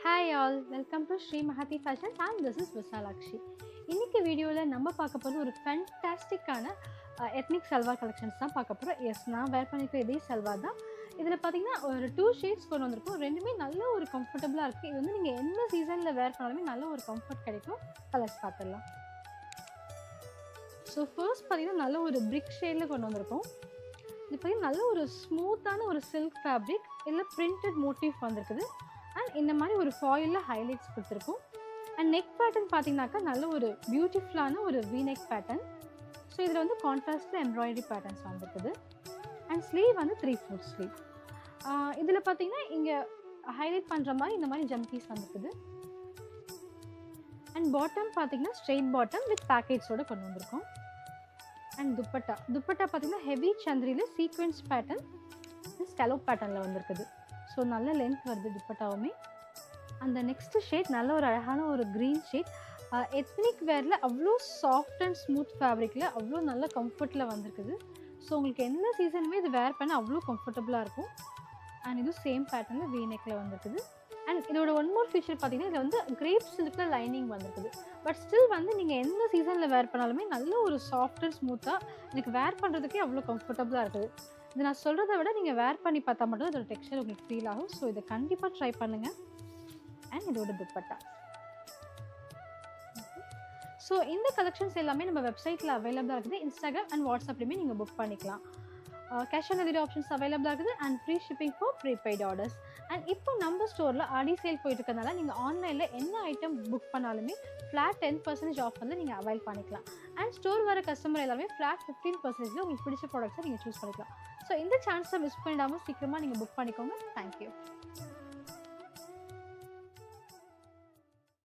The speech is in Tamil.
Hi all, welcome to Sri Mahati Fashions and this is Visalakshi. இன்னைக்கு வீடியோவில் நம்ம பார்க்க போகிறது ஒரு ஃபேன்டாஸ்டிக்கான எத்னிக் சல்வார் கலெக்ஷன்ஸ் தான் பார்க்க போகிறோம். எஸ், நான் வேர் பண்ணிக்கிற இதே சல்வார் தான். இதில் பார்த்தீங்கன்னா ஒரு 2 ஷேட்ஸ் கொண்டு வந்திருக்கும். ரெண்டுமே நல்ல ஒரு கம்ஃபர்டபுளாக இருக்குது. இது வந்து நீங்கள் எந்த சீசனில் வேர் பண்ணாலுமே நல்ல ஒரு கம்ஃபர்ட் கிடைக்கும். கலர்ஸ் பார்த்துடலாம். ஸோ ஃபர்ஸ்ட் பார்த்தீங்கன்னா நல்ல ஒரு பிரிக் ஷேடில் கொண்டு வந்திருக்கோம். இது பார்த்தீங்கன்னா நல்ல ஒரு ஸ்மூத்தான ஒரு சில்க் ஃபேப்ரிக் இல்லை பிரிண்டட் மோட்டிவ் வந்திருக்குது. அண்ட் இந்த மாதிரி ஒரு ஃபாயிலில் ஹைலைட்ஸ் கொடுத்துருக்கும். அண்ட் நெக் பேட்டர்ன் பார்த்தீங்கன்னாக்கா நல்ல ஒரு பியூட்டிஃபுல்லான ஒரு வி நெக் பேட்டர்ன். ஸோ இதில் வந்து கான்ட்ராஸ்டில் எம்ப்ராய்டரி பேட்டர்ன்ஸ் வந்துருக்குது. அண்ட் ஸ்லீவ் வந்து 3/4 ஸ்லீவ். இதில் பார்த்தீங்கன்னா இங்கே ஹைலைட் பண்ணுற மாதிரி இந்த மாதிரி ஜம்பீஸ் வந்துருக்குது. அண்ட் பாட்டம் பார்த்தீங்கன்னா ஸ்ட்ரெயிட் பாட்டம் வித் பேக்கேஜோடு கொண்டு வந்திருக்கோம். அண்ட் துப்பட்டா பார்த்தீங்கன்னா ஹெவி சந்திரியில் சீக்வென்ஸ் பேட்டர்ன் ஸ்கலோப் பேட்டர்னில் வந்திருக்குது. ஸோ நல்ல லென்த் வருது துப்பட்டாவுமே. அந்த நெக்ஸ்ட் ஷேட் நல்ல ஒரு அழகான ஒரு க்ரீன் ஷேட். எத்னிக் வேரில் அவ்வளோ சாஃப்ட் அண்ட் ஸ்மூத் ஃபேப்ரிக்கில் அவ்வளோ நல்ல கம்ஃபர்ட்டில் வந்திருக்குது. ஸோ உங்களுக்கு எந்த சீசனுமே இது வேர் பண்ண அவ்வளோ கம்ஃபர்டபுளாக இருக்கும். அண்ட் இது சேம் பேட்டர்னில் வி நெக்கில் வந்திருக்குது. அண்ட் இதோட ஒன் மோர் ஃபீச்சர் பார்த்தீங்கன்னா இதில் வந்து கிரேப் சில்கில் லைனிங் வந்திருக்குது. பட் ஸ்டில் வந்து நீங்கள் எந்த சீசனில் வேர் பண்ணாலுமே நல்ல ஒரு சாஃப்ட் அண்ட் ஸ்மூத்தாக எனக்கு வேர் பண்ணுறதுக்கே அவ்வளோ கம்ஃபர்டபுளாக இருக்குது. இது நான் சொல்கிறத விட நீங்கள் வேர் பண்ணி பார்த்தா மட்டும் அதோட டெக்ஸ்சர் உங்களுக்கு ஃபீல் ஆகும். ஸோ இதை கண்டிப்பாக ட்ரை பண்ணுங்கள். அண்ட் இதோட துப்பட்டா. ஸோ இந்த கலெக்ஷன்ஸ் எல்லாமே நம்ம வெப்சைட்டில் அவைலபிளாக இருக்குது. இன்ஸ்டாகிராம் அண்ட் வாட்ஸ்அப்லேயுமே நீங்கள் புக் பண்ணிக்கலாம். கேஷ் ஆன் டெலிவரி ஆப்ஷன்ஸ் அவைலபிளாக இருக்குது. And free shipping for prepaid orders. And இப்போ நம்ம ஸ்டோரில் ஆடி சேல் போயிட்டு இருக்கிறதுனால நீங்கள் ஆன்லைனில் என்ன ஐட்டம் புக் பண்ணாலுமே ஃப்ளாட் 10% ஆஃப் வந்து நீங்கள் அவைல் பண்ணிக்கலாம். அண்ட் ஸ்டோர் வர கஸ்டமர் எல்லாமே ஃப்ளாட் 15% உங்களுக்கு பிடிச்ச ப்ராடக்ட்ஸை நீங்கள் சூஸ் பண்ணிக்கலாம். ஸோ இந்த சான்ஸை மிஸ் பண்ணிடாமல் சீக்கிரமாக நீங்கள் புக் பண்ணிக்கோங்க. தேங்க்யூ.